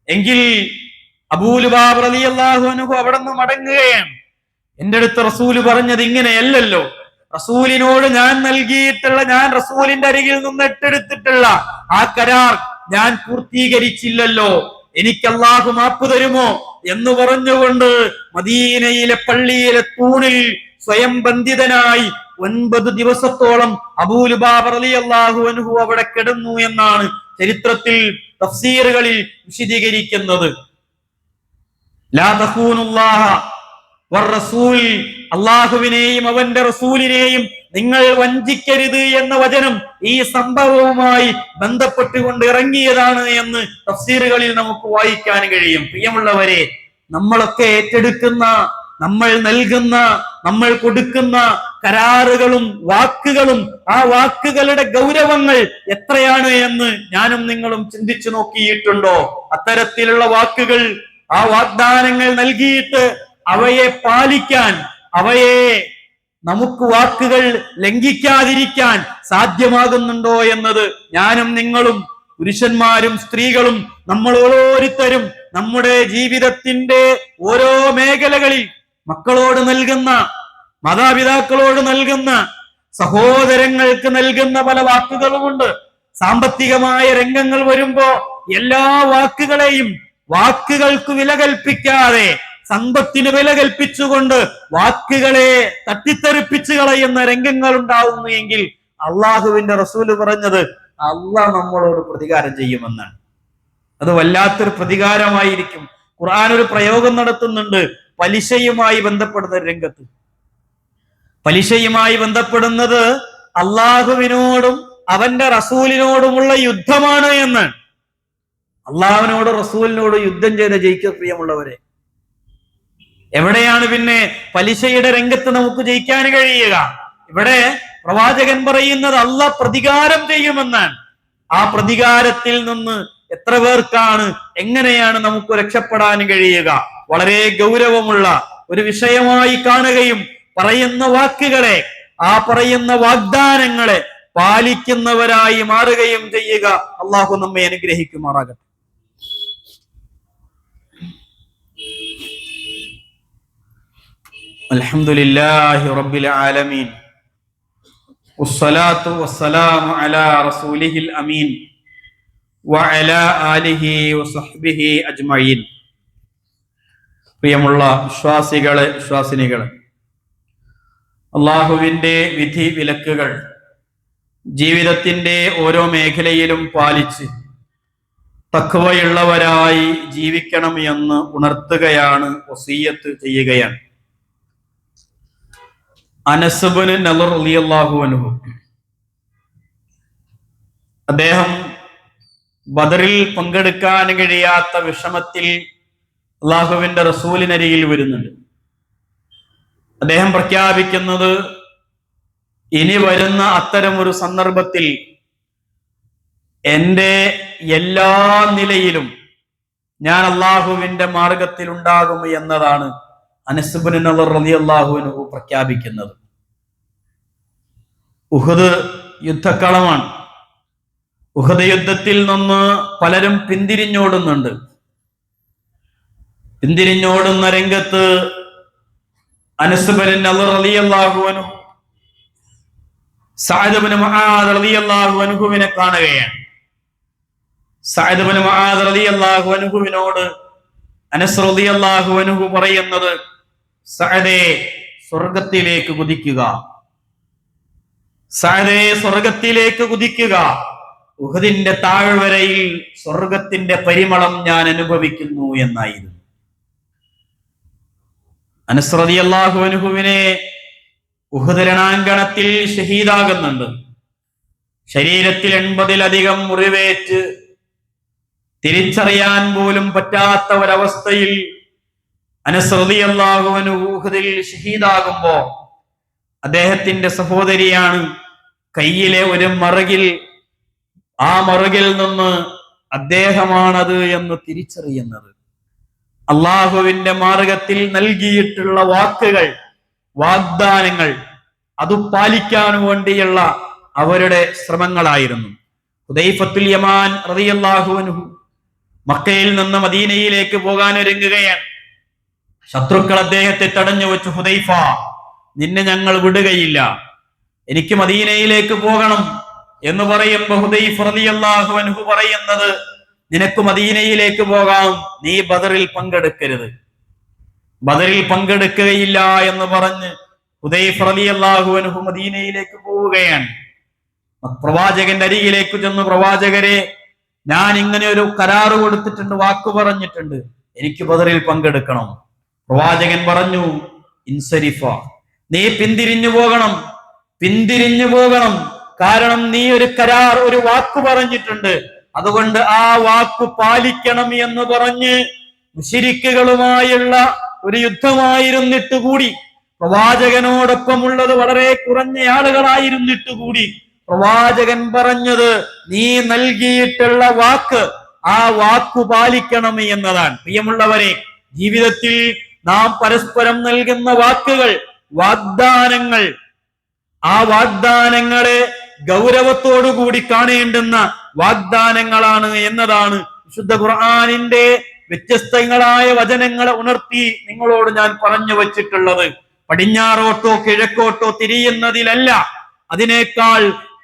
എങ്കിൽ അബൂ ലുബാബ റളിയല്ലാഹു അൻഹു അവിടെ നിന്ന് മടങ്ങുകയാണ്. എന്റെ അടുത്ത് റസൂല് പറഞ്ഞത് ഇങ്ങനെയല്ലല്ലോ, റസൂലിനോട് ഞാൻ നൽകിയിട്ടുള്ള, ഞാൻ റസൂലിന്റെ അരികിൽ നിന്ന് ഏറ്റെടുത്തിട്ടുള്ള ആ കരാർ ഞാൻ പൂർത്തീകരിച്ചില്ലല്ലോ, എനിക്ക് അല്ലാഹു മാപ്പ് തരുമോ എന്ന് പറഞ്ഞുകൊണ്ട് മദീനയിലെ പള്ളിയിലെ തൂണിൽ സ്വയം ബന്ധിതനായി 9 ദിവസത്തോളം അബൂ ലുബാബ റളിയല്ലാഹു അൻഹു അവിടെ കിടന്നു എന്നാണ് ചരിത്രത്തിൽ തഫ്സീറുകളിൽ വിശദീകരിക്കുന്നത്. ലാ തഖൂനുല്ലാഹ വറസൂൽ, അല്ലാഹുവിനെയും അവന്റെ റസൂലിനെയും നിങ്ങൾ വഞ്ചിക്കരുത് എന്ന വചനം ഈ സംഭവവുമായി ബന്ധപ്പെട്ടുകൊണ്ട് ഇറങ്ങിയതാണ് എന്ന് തഫ്സീറുകളിൽ നമുക്ക് വായിക്കാൻ കഴിയും. പ്രിയമുള്ളവരെ, നമ്മളൊക്കെ ഏറ്റെടുക്കുന്ന, നമ്മൾ നൽകുന്ന, നമ്മൾ കൊടുക്കുന്ന കരാറുകളും വാക്കുകളും, ആ വാക്കുകളുടെ ഗൗരവങ്ങൾ എത്രയാണ് എന്ന് ഞാനും നിങ്ങളും ചിന്തിച്ചു നോക്കിയിട്ടുണ്ടോ? അത്തരത്തിലുള്ള വാക്കുകൾ, ആ വാഗ്ദാനങ്ങൾ നൽകിയിട്ട് അവയെ പാലിക്കാൻ, അവയെ നമുക്ക് വാക്കുകൾ ലംഘിക്കാതിരിക്കാൻ സാധ്യമാകുന്നുണ്ടോ എന്നത് ഞാനും നിങ്ങളും, പുരുഷന്മാരും സ്ത്രീകളും, നമ്മൾ ഓരോരുത്തരും നമ്മുടെ ജീവിതത്തിന്റെ ഓരോ മേഖലകളിൽ മക്കളോട് നൽകുന്ന, മാതാപിതാക്കളോട് നൽകുന്ന, സഹോദരങ്ങൾക്ക് നൽകുന്ന പല വാക്കുകളുമുണ്ട്. സാമ്പത്തികമായ രംഗങ്ങൾ വരുമ്പോ എല്ലാ വാക്കുകളെയും, വാക്കുകൾക്ക് വില കൽപ്പിക്കാതെ സമ്പത്തിന് വില കൽപ്പിച്ചുകൊണ്ട് വാക്കുകളെ തട്ടിത്തെറിപ്പിച്ചു കളയുന്ന രംഗങ്ങൾ ഉണ്ടാവുന്നു എങ്കിൽ അള്ളാഹുവിന്റെ റസൂല് പറഞ്ഞത് അള്ളാഹ് നമ്മളോട് പ്രതികാരം ചെയ്യുമെന്നാണ്. അത് വല്ലാത്തൊരു പ്രതികാരമായിരിക്കും. ഖുർആൻ ഒരു പ്രയോഗം നടത്തുന്നുണ്ട് പലിശയുമായി ബന്ധപ്പെടുന്ന രംഗത്ത്. പലിശയുമായി ബന്ധപ്പെടുന്നത് അള്ളാഹുവിനോടും അവന്റെ റസൂലിനോടുമുള്ള യുദ്ധമാണ് എന്ന്. അള്ളാഹുവിനോട് റസൂലിനോട് യുദ്ധം ചെയ്ത് ജയിക്കുക പ്രിയമുള്ളവരെ. എവിടെയാണ് പിന്നെ പലിശയുടെ രംഗത്ത് നമുക്ക് ജയിക്കാൻ കഴിയുക? ഇവിടെ പ്രവാചകൻ പറയുന്നത് അള്ളാഹ് പ്രതികാരം ചെയ്യുമെന്നാണ്. ആ പ്രതികാരത്തിൽ നിന്ന് എത്ര പേർക്കാണ്, എങ്ങനെയാണ് നമുക്ക് രക്ഷപ്പെടാൻ കഴിയുക? വളരെ ഗൗരവമുള്ള ഒരു വിഷയമായി കാണുകയും പറയുന്ന വാക്കുകളെ, ആ പറയുന്ന വാഗ്ദാനങ്ങളെ പാലിക്കുന്നവരായി മാറുകയും ചെയ്യുക. അള്ളാഹു നമ്മെ അനുഗ്രഹിക്കുമാറാകട്ടെ. അൽഹംദുലില്ലാഹി റബ്ബിൽ ആലമീൻ വസ്സലാത്തു വസ്സലാമു അലാ റസൂലിഹിൽ അമീൻ വഅലാ ആലിഹി വസഹ്ബിഹി അജ്മഈൻ. പ്രിയമുള്ള വിശ്വാസികളെ, വിശ്വാസിനികളെ, അള്ളാഹുവിന്റെ വിധി വിലക്കുകൾ ജീവിതത്തിന്റെ ഓരോ മേഖലയിലും പാലിച്ച് തഖ്വയുള്ളവരായി ജീവിക്കണം എന്ന് ഉണർത്തുകയാണ്, വസിയ്യത്ത് ചെയ്യുകയാണ്. അനസ് ഇബ്നു നളർ റളിയല്ലാഹു അൻഹു, അദ്ദേഹം ബദറിൽ പങ്കെടുക്കാൻ കഴിയാത്ത വിഷമത്തിൽ അള്ളാഹുവിന്റെ റസൂലിനരികിൽ വരുന്നുണ്ട്. അദ്ദേഹം പ്രഖ്യാപിക്കുന്നത്, ഇനി വരുന്ന അത്തരം ഒരു സന്ദർഭത്തിൽ എന്റെ എല്ലാ നിലയിലും ഞാൻ അള്ളാഹുവിന്റെ മാർഗത്തിൽ ഉണ്ടാകും എന്നതാണ് അനസ് ഇബ്നു നളർ റളിയല്ലാഹു അൻഹു പ്രഖ്യാപിക്കുന്നത്. ഉഹദ് യുദ്ധക്കളമാണ്. ഉഹദ് യുദ്ധത്തിൽ നിന്ന് പലരും പിന്തിരിഞ്ഞോടുന്നുണ്ട്. പിന്തിരിഞ്ഞോടുന്ന രംഗത്ത് അനസ് ഇബ്നു നളർ റളിയല്ലാഹു അൻഹു സഅദ് ഇബ്നു മുആദ് റളിയല്ലാഹു അൻഹുവിനെ കാണുകയാണ്. സഅദ് ഇബ്നു മുആദ് റളിയല്ലാഹു അൻഹുവിനോട് അനസ് റളിയല്ലാഹു അൻഹു പറയുന്നത്, സഅദേ, സ്വർഗത്തിലേക്ക് കുതിക്കുക, സഅദേ, സ്വർഗത്തിലേക്ക് കുതിക്കുക. ഉഹദിന്റെ താഴ്വരയിൽ സ്വർഗത്തിന്റെ പരിമളം ഞാൻ അനുഭവിക്കുന്നു എന്നായിരുന്നു. അനസ് റളിയല്ലാഹു അൻഹുവിനെ ഉഹദ് രണാങ്കണത്തിൽ ഷഹീദാകുന്നുണ്ട്. ശരീരത്തിൽ 80-ലധികം മുറിവേറ്റ് തിരിച്ചറിയാൻ പോലും പറ്റാത്ത ഒരവസ്ഥയിൽ അനസ് റളിയല്ലാഹു അൻഹു ഉഹദിൽ ഷഹീദാകുമ്പോ അദ്ദേഹത്തിന്റെ സഹോദരിയാണ് കയ്യിലെ ഒരു മറുകിൽ, ആ മറുകിൽ നിന്ന് അദ്ദേഹമാണത് എന്ന് തിരിച്ചറിയുന്നത്. അള്ളാഹുവിന്റെ മാർഗത്തിൽ നൽകിയിട്ടുള്ള വാക്കുകൾ, വാഗ്ദാനങ്ങൾ, അത് പാലിക്കാൻ വേണ്ടിയുള്ള അവരുടെ ശ്രമങ്ങളായിരുന്നു. ഹുദൈഫത്തുൽ യമാൻ റളിയല്ലാഹു അൻഹു മക്കയിൽ നിന്ന് മദീനയിലേക്ക് പോകാൻ ഒരുങ്ങുകയാണ്. ശത്രുക്കൾ അദ്ദേഹത്തെ തടഞ്ഞു വെച്ചു. ഹുദൈഫ, നിന്നെ ഞങ്ങൾ വിടുകയില്ല, എനിക്ക് മദീനയിലേക്ക് പോകണം എന്ന് പറയുമ്പോൾ ഹുദൈഫ റളിയല്ലാഹു അൻഹു പറയുന്നത്, നിനക്ക് മദീനയിലേക്ക് പോകാം, നീ ബദറിൽ പങ്കെടുക്കരുത്, ബദറിൽ പങ്കെടുക്കുകയില്ല എന്ന് പറഞ്ഞ് ഹുദൈഫ റളിയല്ലാഹു അൻഹു മദീനയിലേക്ക് പോവുകയാണ്. പ്രവാചകന്റെ അരികിലേക്ക് ചെന്ന്, പ്രവാചകരെ, ഞാൻ ഇങ്ങനെ ഒരു കരാറ് കൊടുത്തിട്ടുണ്ട്, വാക്ക് പറഞ്ഞിട്ടുണ്ട്, എനിക്ക് ബദറിൽ പങ്കെടുക്കണം. പ്രവാചകൻ പറഞ്ഞു, ഇൻസരിഫ, നീ പിന്തിരിഞ്ഞു പോകണം, പിന്തിരിഞ്ഞു പോകണം. കാരണം നീ ഒരു കരാർ, ഒരു വാക്ക് പറഞ്ഞിട്ടുണ്ട്, അതുകൊണ്ട് ആ വാക്ക് പാലിക്കണം എന്ന് പറഞ്ഞ് മുശ്രിക്കുകളുമായുള്ള ഒരു യുദ്ധമായിരുന്നിട്ട് കൂടി, പ്രവാചകനോടൊപ്പമുള്ളത് വളരെ കുറഞ്ഞ ആളുകളായിരുന്നിട്ട് കൂടി പ്രവാചകൻ പറഞ്ഞത്, നീ നൽകിയിട്ടുള്ള വാക്ക്, ആ വാക്കു പാലിക്കണം എന്നതാണ്. പ്രിയമുള്ളവരെ, ജീവിതത്തിൽ നാം പരസ്പരം നൽകുന്ന വാക്കുകൾ, വാഗ്ദാനങ്ങൾ, ആ വാഗ്ദാനങ്ങളെ ഗൗരവത്തോടുകൂടി കാണേണ്ടുന്ന വാഗ്ദാനങ്ങളാണ് എന്നതാണ് വിശുദ്ധ ഖുർആനിന്റെ വ്യത്യസ്തങ്ങളായ വചനങ്ങളെ ഉണർത്തി നിങ്ങളോട് ഞാൻ പറഞ്ഞു വച്ചിട്ടുള്ളത്. പടിഞ്ഞാറോട്ടോ കിഴക്കോട്ടോ തിരിയുന്നതിലല്ല അതിനേക്കാൾ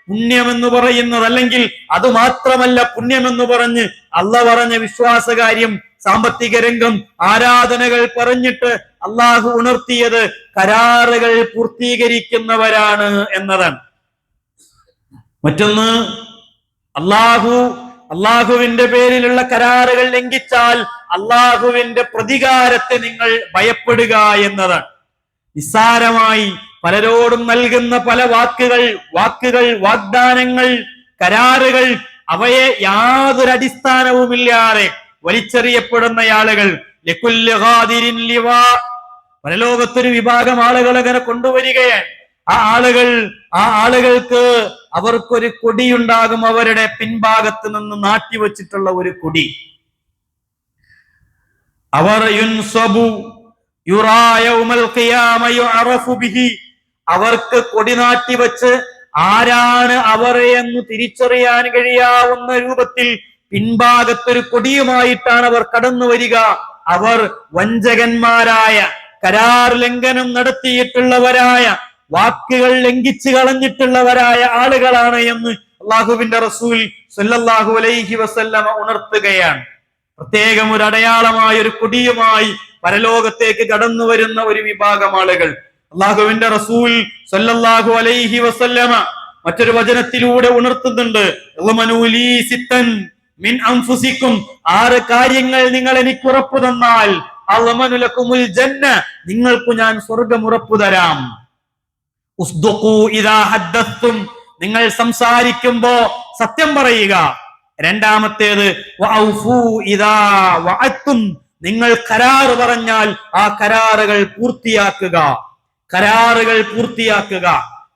പുണ്യമെന്ന് പറയുന്നത്, അല്ലെങ്കിൽ അത് മാത്രമല്ല പുണ്യമെന്ന് പറഞ്ഞ് അള്ളാഹ് പറഞ്ഞ വിശ്വാസകാര്യം, സാമ്പത്തിക രംഗം, ആരാധനകൾ പറഞ്ഞിട്ട് അള്ളാഹു ഉണർത്തിയത് കരാറുകൾ പൂർത്തീകരിക്കുന്നവരാണ് എന്നതാണ്. മറ്റൊന്ന്, അള്ളാഹുവിന്റെ പേരിലുള്ള കരാറുകൾ ലംഘിച്ചാൽ അള്ളാഹുവിന്റെ പ്രതികാരത്തെ നിങ്ങൾ ഭയപ്പെടുക എന്നതാണ്. നിസ്സാരമായി പലരോടും നൽകുന്ന പല വാക്കുകൾ, വാഗ്ദാനങ്ങൾ, കരാറുകൾ, അവയെ യാതൊരു അടിസ്ഥാനവുമില്ലാതെ വലിച്ചെറിയപ്പെടുന്ന ആളുകൾ, പരലോകത്തൊരു വിഭാഗം ആളുകൾ അങ്ങനെ കൊണ്ടുവരികയാണ്. ആ ആളുകൾക്ക് അവർക്കൊരു കൊടിയുണ്ടാകും, അവരുടെ പിൻഭാഗത്ത് നിന്ന് നാട്ടിവെച്ചിട്ടുള്ള ഒരു കൊടി. അവർ അവർക്ക് കൊടി നാട്ടിവെച്ച് ആരാണ് അവരെ എന്ന് തിരിച്ചറിയാൻ കഴിയാവുന്ന രൂപത്തിൽ പിൻഭാഗത്തൊരു കൊടിയുമായിട്ടാണ് അവർ കടന്നു വരിക. അവർ വഞ്ചകന്മാരായ, കരാർ ലംഘനം നടത്തിയിട്ടുള്ളവരായ, വാക്കുകൾ ലംഘിച്ചു കളഞ്ഞിട്ടുള്ളവരായ ആളുകളാണ് എന്ന് അള്ളാഹുവിന്റെ റസൂൽ സല്ലല്ലാഹു അലൈഹി വസല്ലമ ഉണർത്തുകയാണ്. പ്രത്യേകം ഒരു അടയാളമായ ഒരു കൊടിയുമായി പരലോകത്തേക്ക് കടന്നു വരുന്ന ഒരു വിഭാഗം ആളുകൾ അള്ളാഹുവിന്റെ റസൂൽ സല്ലല്ലാഹു അലൈഹി വസല്ലമ മറ്റൊരു വചനത്തിലൂടെ ഉണർത്തുന്നുണ്ട്. മിൻ അൻഫുസിക്കും, 6 കാര്യങ്ങൾ നിങ്ങൾ എനിക്ക് ഉറപ്പു തന്നാൽ അൽമനുലകുമുൽ ജന്ന, നിങ്ങൾക്ക് ഞാൻ സ്വർഗ്ഗം ഉറപ്പു തരാം. ഉസ്ദുഖു ഇദാ ഹദ്ദത്തും, നിങ്ങൾ സംസാരിക്കുമ്പോ സത്യം പറയുക. രണ്ടാമത്തേത് വഔഫു ഇദാ വഅത്തും, നിങ്ങൾ കരാർ പറഞ്ഞാൽ ആ കരാറുകൾ പൂർത്തിയാക്കുക. കരാറുകൾ പൂർത്തിയാക്കുക.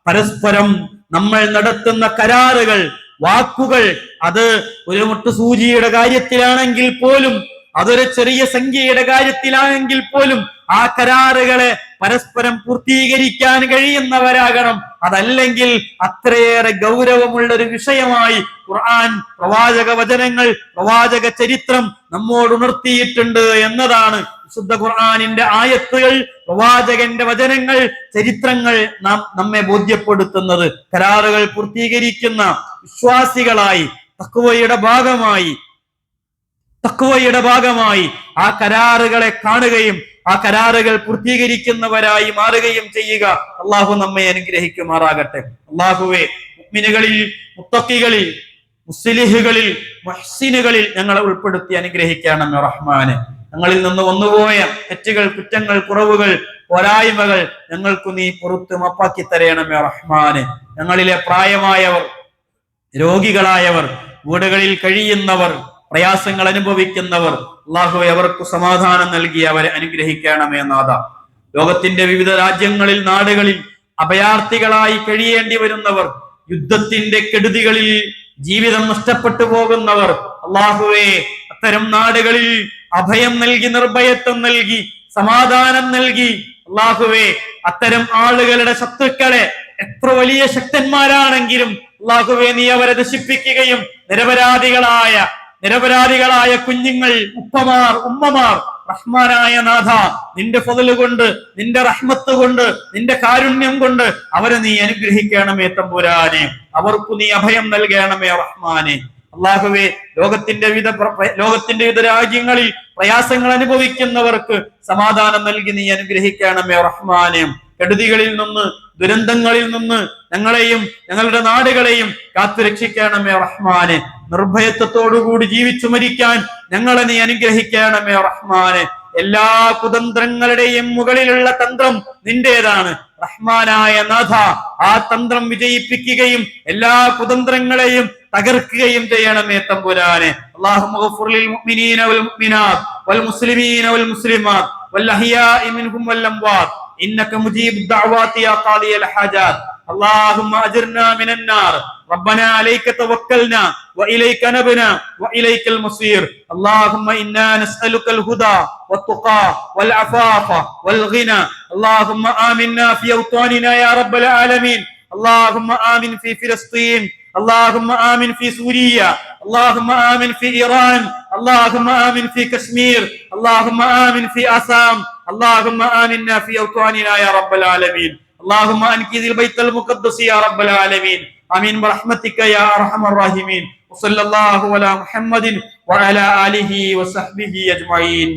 പരസ്പരം നമ്മൾ നടത്തുന്ന കരാറുകൾ, വാക്കുകൾ, അത് ഒരു മുട്ടുസൂചിയുടെ കാര്യത്തിലാണെങ്കിൽ പോലും, അതൊരു ചെറിയ സംഖ്യയുടെ കാര്യത്തിലാണെങ്കിൽ പോലും ആ കരാറുകളെ പരസ്പരം പൂർത്തീകരിക്കാൻ കഴിയുന്നവരാകണം. അതല്ലെങ്കിൽ അത്രയേറെ ഗൗരവമുള്ള ഒരു വിഷയമായി ഖുർആൻ, പ്രവാചക വചനങ്ങൾ, പ്രവാചക ചരിത്രം നമ്മോട് ഉണർത്തിയിട്ടുണ്ട് എന്നതാണ് വിശുദ്ധ ഖുർആനിന്റെ ആയത്തുകൾ, പ്രവാചകന്റെ വചനങ്ങൾ, ചരിത്രങ്ങൾ നമ്മെ ബോധ്യപ്പെടുത്തുന്നത് കരാറുകൾ പൂർത്തീകരിക്കുന്ന വിശ്വാസികളായി തഖ്വയുടെ ഭാഗമായി ആ കരാറുകളെ കാണുകയും ആ കരാറുകൾ പൂർത്തീകരിക്കുന്നവരായി മാറുകയും ചെയ്യുക. അള്ളാഹു നമ്മെ അനുഗ്രഹിക്കുമാറാകട്ടെ. അള്ളാഹുവേ, മുഅ്മിനുകളിൽ, മുത്തഖികളിൽ, മുസ്ലിഹുകളിൽ, മുഹ്സിനുകളിൽ ഞങ്ങളെ ഉൾപ്പെടുത്തി അനുഗ്രഹിക്കണം റഹ്മാനെ. ഞങ്ങളിൽ നിന്ന് വന്നുപോയ തെറ്റുകൾ, കുറ്റങ്ങൾ, കുറവുകൾ, പോരായ്മകൾ ഞങ്ങൾക്ക് നീ പുറത്ത് മാപ്പാക്കി തരയണമേ റഹ്മാനെ. ഞങ്ങളിലെ പ്രായമായവർ, രോഗികളായവർ, വീടുകളിൽ കഴിയുന്നവർ, പ്രയാസങ്ങൾ അനുഭവിക്കുന്നവർ, അല്ലാഹുവേ അവർക്ക് സമാധാനം നൽകി അവരെ അനുഗ്രഹിക്കണമേ നാഥ. ലോകത്തിന്റെ വിവിധ രാജ്യങ്ങളിൽ, നാടുകളിൽ അഭയാർത്ഥികളായി കഴിയേണ്ടി വരുന്നവർ, യുദ്ധത്തിന്റെ കെടുതികളിൽ ജീവിതം നഷ്ടപ്പെട്ടു പോകുന്നവർ, അല്ലാഹുവേ അത്തരം നാടുകളിൽ അഭയം നൽകി, നിർഭയത്വം നൽകി, സമാധാനം നൽകി. അല്ലാഹുവേ അത്തരം ആളുകളുടെ ശത്രുക്കളെ എത്ര വലിയ ശക്തന്മാരാണെങ്കിലും അല്ലാഹുവേ നീ അവരെ നശിപ്പിക്കുകയും നിരപരാധികളായ കുഞ്ഞുങ്ങൾ, ഉപ്പമാർ, ഉമ്മമാർ, റഹ്മാനായ നാഥ നിന്റെ ഫضല് കൊണ്ട്, നിന്റെ റഹ്മത്ത് കൊണ്ട്, നിന്റെ കാരുണ്യം കൊണ്ട് അവരെ നീ അനുഗ്രഹിക്കണമേ തമ്പുരാനെ. അവർക്ക് നീ അഭയം നൽകണമേ റഹ്മാനെ. അല്ലാഹുവേ ലോകത്തിന്റെ വിവിധ രാജ്യങ്ങളിൽ പ്രയാസങ്ങൾ അനുഭവിക്കുന്നവർക്ക് സമാധാനം നൽകി നീ അനുഗ്രഹിക്കണമേ റഹ്മാനെ. കെടുതികളിൽ നിന്ന്, ദുരന്തങ്ങളിൽ നിന്ന് ഞങ്ങളെയും ഞങ്ങളുടെ നാടുകളെയും കാത്തുരക്ഷിക്കണമേ റഹ്മാനെ. നിർഭയത്വത്തോടുകൂടി ജീവിച്ചു മരിക്കാൻ ഞങ്ങളെ നീ അനുഗ്രഹിക്കണമേ റഹ്മാനെ. എല്ലാ കുതന്ത്രങ്ങളുടെയും മുകളിലുള്ള തന്ത്രം നിന്റേതാണ് റഹ്മാനായ നാഥ. ആ തന്ത്രം വിജയിപ്പിക്കുകയും എല്ലാ കുതന്ത്രങ്ങളെയും തകർക്കുകയും ചെയ്യണമേ തമ്പുരാനെ. അല്ലാഹുമ്മ ഗഫിർ ലിൽ മുഅ്മിനീന വൽ മുഅ്മിനാത്ത് വൽ മുസ്ലിമീന വൽ മുസ്ലിമാത്ത് വൽ അഹ്യാഇ മിൻഹും വൽ അംവാത്ത് ഇന്നക മുജീബുദ് ദഅവാതി യാ ഖാദിയൽ ഹാജാത്ത്. اللهم أجرنا من النار. ربنا عليك توكلنا وإليك نبنا وإليك المصير. اللهم إنا نسألك الهدى والتقى والعفاف والغنى. اللهم آمنا في أوطاننا يا رب العالمين. اللهم آمن في فلسطين. اللهم آمن في سوريا. اللهم آمن في إيران. اللهم آمن في كشمير. اللهم آمن في آسام. اللهم آمنا في أوطاننا يا رب العالمين. اللهم أنقذ البيت المقدس يا رب العالمين. آمين برحمتك يا أرحم الراحمين. وصلى الله على محمد وعلى آله وصحبه أجمعين.